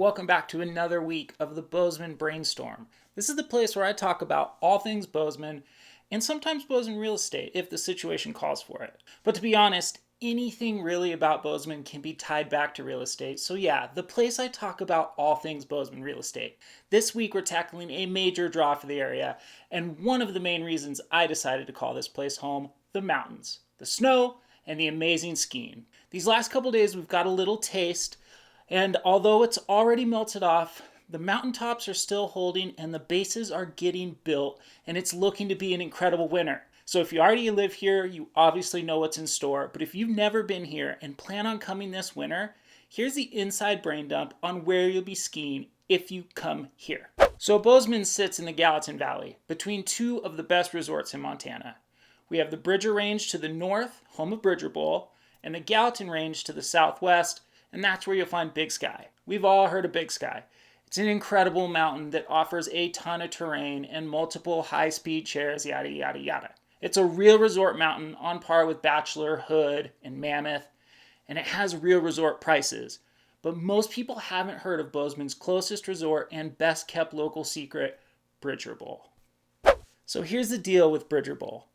welcome back to another week of the Bozeman Brainstorm. This is the place where I talk about all things Bozeman and sometimes Bozeman real estate if the situation calls for it. But to be honest, anything really about Bozeman can be tied back to real estate. So yeah, the place I talk about all things Bozeman real estate. This week we're tackling a major draw for the area, and one of the main reasons I decided to call this place home, the mountains, the snow, and the amazing skiing. These last couple days we've got a little taste. And although it's already melted off, the mountaintops are still holding and the bases are getting built, and it's looking to be an incredible winter. So if you already live here, you obviously know what's in store. But if you've never been here and plan on coming this winter, here's the inside brain dump on where you'll be skiing if you come here. So Bozeman sits in the Gallatin Valley, between two of the best resorts in Montana. We have the Bridger Range to the north, home of Bridger Bowl, and the Gallatin Range to the southwest, and that's where you'll find Big Sky. We've all heard of Big Sky. It's an incredible mountain that offers a ton of terrain and multiple high-speed chairs, yada, yada, yada. It's a real resort mountain on par with Bachelor, Hood, and Mammoth, and it has real resort prices. But most people haven't heard of Bozeman's closest resort and best-kept local secret, Bridger Bowl. So here's the deal with Bridger Bowl.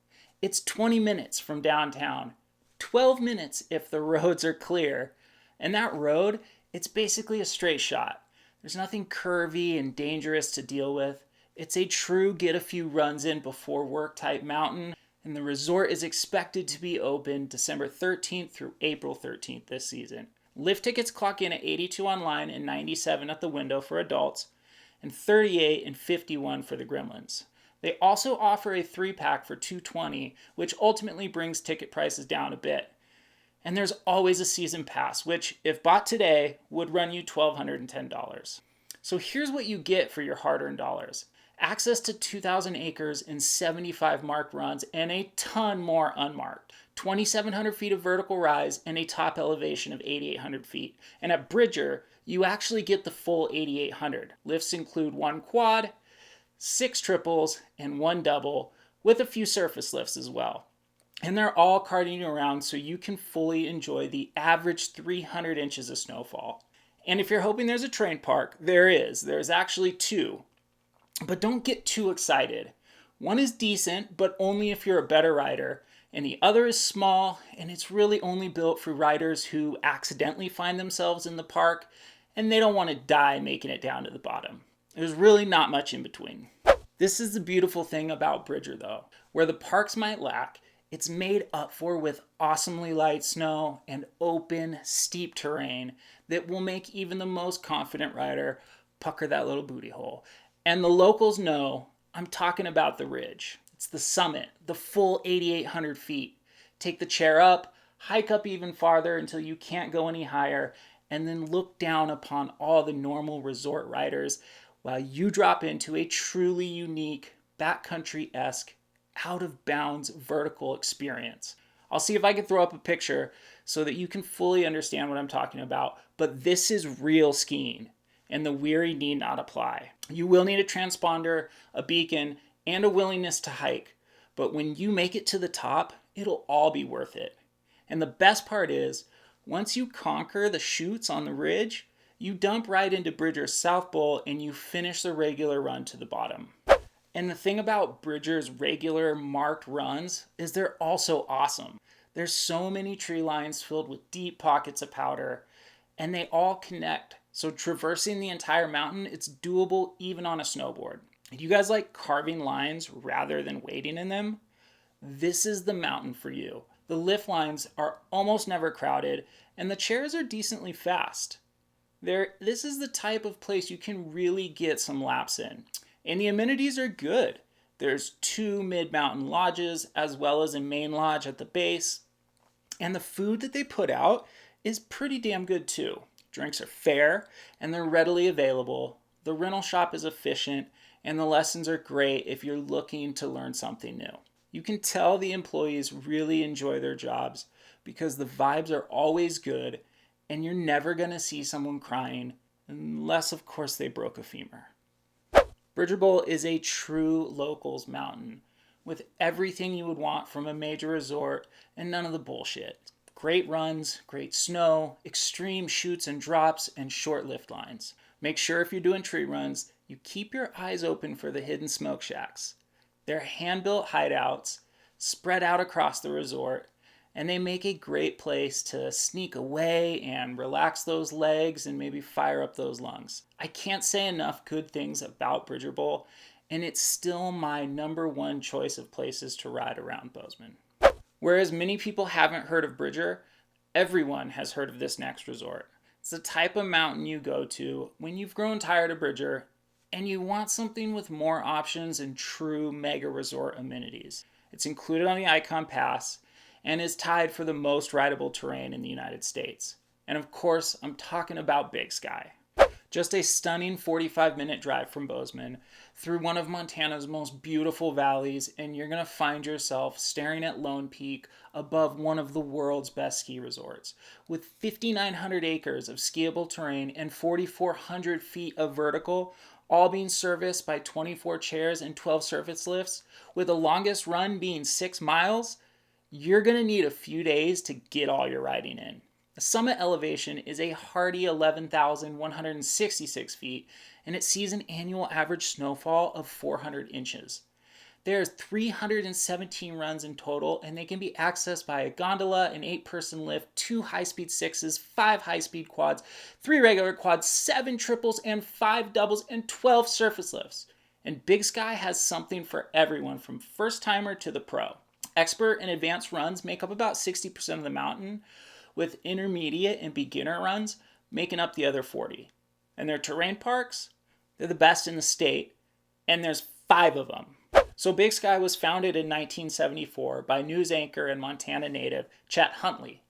It's 20 minutes from downtown, 12 minutes if the roads are clear. And that road, it's basically a straight shot. There's nothing curvy and dangerous to deal with. It's a true get a few runs in before work type mountain, and the resort is expected to be open December 13th through April 13th this season. Lift tickets clock in at $82 online and $97 at the window for adults, and $38 and $51 for the Gremlins. They also offer a 3-pack for $220, which ultimately brings ticket prices down a bit. And there's always a season pass, which, if bought today, would run you $1,210. So here's what you get for your hard-earned dollars. Access to 2,000 acres and 75 marked runs, and a ton more unmarked. 2,700 feet of vertical rise and a top elevation of 8,800 feet. And at Bridger, you actually get the full 8,800. Lifts include 1 quad, 6 triples, and 1 double, with a few surface lifts as well. And they're all carting you around so you can fully enjoy the average 300 inches of snowfall. And if you're hoping there's a train park, there is. There's actually 2. But don't get too excited. One is decent, but only if you're a better rider. And the other is small, and it's really only built for riders who accidentally find themselves in the park and they don't want to die making it down to the bottom. There's really not much in between. This is the beautiful thing about Bridger, though. Where the parks might lack, it's made up for with awesomely light snow and open, steep terrain that will make even the most confident rider pucker that little booty hole. And the locals know I'm talking about the ridge. It's the summit, the full 8,800 feet. Take the chair up, hike up even farther until you can't go any higher, and then look down upon all the normal resort riders while you drop into a truly unique, backcountry-esque, out-of-bounds vertical experience. I'll see if I can throw up a picture so that you can fully understand what I'm talking about, but this is real skiing, and the weary need not apply. You will need a transponder, a beacon, and a willingness to hike, but when you make it to the top, it'll all be worth it. And the best part is, once you conquer the chutes on the ridge, you dump right into Bridger's South Bowl and you finish the regular run to the bottom. And the thing about Bridger's regular marked runs is they're also awesome. There's so many tree lines filled with deep pockets of powder, and they all connect. So traversing the entire mountain, it's doable even on a snowboard. Do you guys like carving lines rather than wading in them? This is the mountain for you. The lift lines are almost never crowded, and the chairs are decently fast. This is the type of place you can really get some laps in. And the amenities are good. There's 2 mid-mountain lodges as well as a main lodge at the base. And the food that they put out is pretty damn good too. Drinks are fair and they're readily available. The rental shop is efficient and the lessons are great if you're looking to learn something new. You can tell the employees really enjoy their jobs because the vibes are always good and you're never going to see someone crying unless, of course, they broke a femur. Bridger Bowl is a true locals mountain with everything you would want from a major resort and none of the bullshit. Great runs, great snow, extreme chutes and drops, and short lift lines. Make sure if you're doing tree runs, you keep your eyes open for the hidden smoke shacks. They're hand-built hideouts spread out across the resort, and they make a great place to sneak away and relax those legs and maybe fire up those lungs. I can't say enough good things about Bridger Bowl, and it's still my number one choice of places to ride around Bozeman. Whereas many people haven't heard of Bridger, everyone has heard of this next resort. It's the type of mountain you go to when you've grown tired of Bridger and you want something with more options and true mega resort amenities. It's included on the Icon Pass and is tied for the most rideable terrain in the United States. And of course, I'm talking about Big Sky. Just a stunning 45-minute drive from Bozeman through one of Montana's most beautiful valleys, and you're going to find yourself staring at Lone Peak above one of the world's best ski resorts. With 5,900 acres of skiable terrain and 4,400 feet of vertical, all being serviced by 24 chairs and 12 surface lifts, with the longest run being 6 miles, you're going to need a few days to get all your riding in. The summit elevation is a hardy 11,166 feet, and it sees an annual average snowfall of 400 inches. There are 317 runs in total, and they can be accessed by a gondola, an 8-person lift, 2 high-speed 6s, 5 high-speed quads, 3 regular quads, 7 triples, and 5 doubles, and 12 surface lifts. And Big Sky has something for everyone from first-timer to the pro. Expert and advanced runs make up about 60% of the mountain, with intermediate and beginner runs making up the other 40. And their terrain parks, they're the best in the state, and there's 5 of them. So Big Sky was founded in 1974 by news anchor and Montana native Chet Huntley,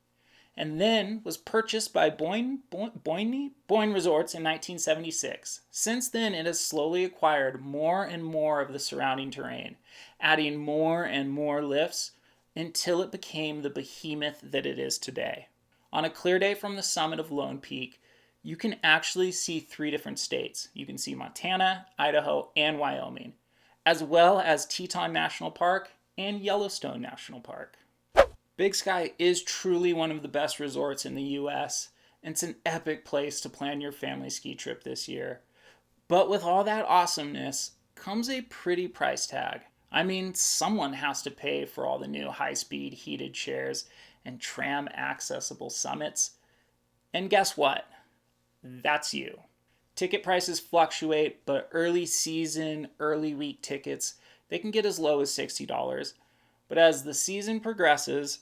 and then was purchased by Boyne Resorts in 1976. Since then, it has slowly acquired more and more of the surrounding terrain, adding more and more lifts until it became the behemoth that it is today. On a clear day from the summit of Lone Peak, you can actually see 3 different states. You can see Montana, Idaho, and Wyoming, as well as Teton National Park and Yellowstone National Park. Big Sky is truly one of the best resorts in the U.S., and it's an epic place to plan your family ski trip this year. But with all that awesomeness comes a pretty price tag. I mean, someone has to pay for all the new high-speed heated chairs and tram-accessible summits. And guess what? That's you. Ticket prices fluctuate, but early season, early week tickets, they can get as low as $60. But as the season progresses,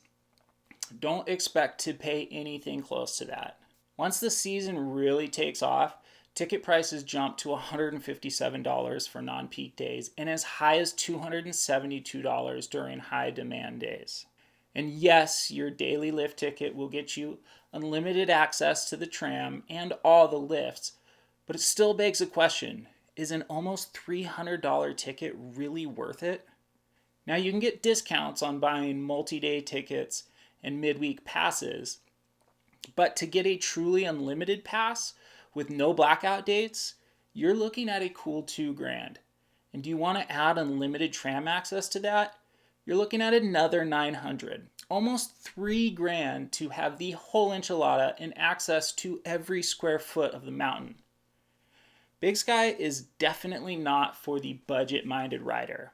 don't expect to pay anything close to that. Once the season really takes off, ticket prices jump to $157 for non-peak days and as high as $272 during high demand days. And yes, your daily lift ticket will get you unlimited access to the tram and all the lifts, but it still begs the question, is an almost $300 ticket really worth it? Now you can get discounts on buying multi-day tickets and midweek passes, but to get a truly unlimited pass with no blackout dates, you're looking at a cool $2,000. And do you want to add unlimited tram access to that? You're looking at another $900. Almost $3,000 to have the whole enchilada and access to every square foot of the mountain. Big Sky is definitely not for the budget-minded rider.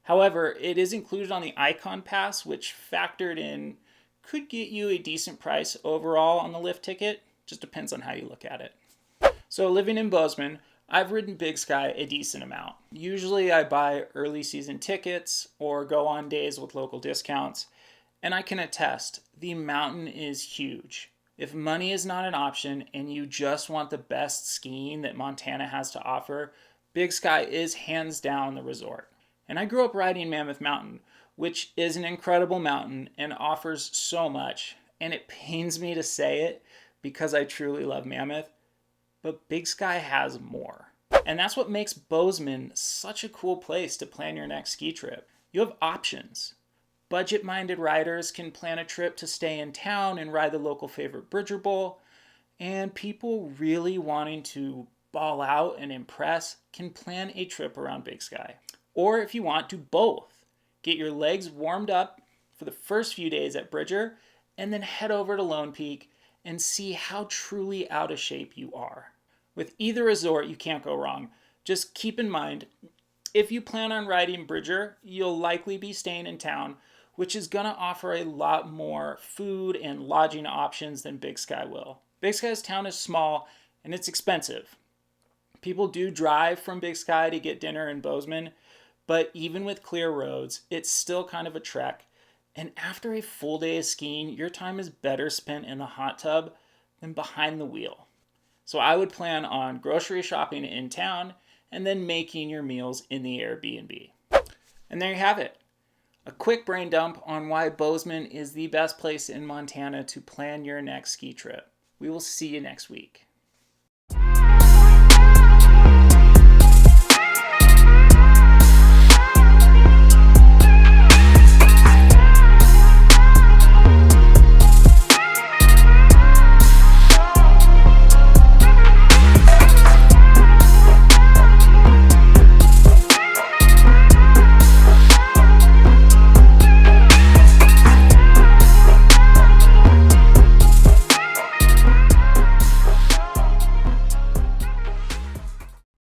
However, it is included on the Icon Pass, which factored in could get you a decent price overall on the lift ticket. Just depends on how you look at it. So living in Bozeman, I've ridden Big Sky a decent amount. Usually I buy early season tickets or go on days with local discounts, and I can attest, the mountain is huge. If money is not an option and you just want the best skiing that Montana has to offer, Big Sky is hands down the resort. And I grew up riding Mammoth Mountain, which is an incredible mountain and offers so much, and it pains me to say it because I truly love Mammoth, but Big Sky has more. And that's what makes Bozeman such a cool place to plan your next ski trip. You have options. Budget-minded riders can plan a trip to stay in town and ride the local favorite Bridger Bowl, and people really wanting to ball out and impress can plan a trip around Big Sky. Or if you want, do both. Get your legs warmed up for the first few days at Bridger, and then head over to Lone Peak and see how truly out of shape you are. With either resort, you can't go wrong. Just keep in mind, if you plan on riding Bridger, you'll likely be staying in town, which is going to offer a lot more food and lodging options than Big Sky will. Big Sky's town is small and it's expensive. People do drive from Big Sky to get dinner in Bozeman, but even with clear roads, it's still kind of a trek. And after a full day of skiing, your time is better spent in the hot tub than behind the wheel. So I would plan on grocery shopping in town and then making your meals in the Airbnb. And there you have it. A quick brain dump on why Bozeman is the best place in Montana to plan your next ski trip. We will see you next week.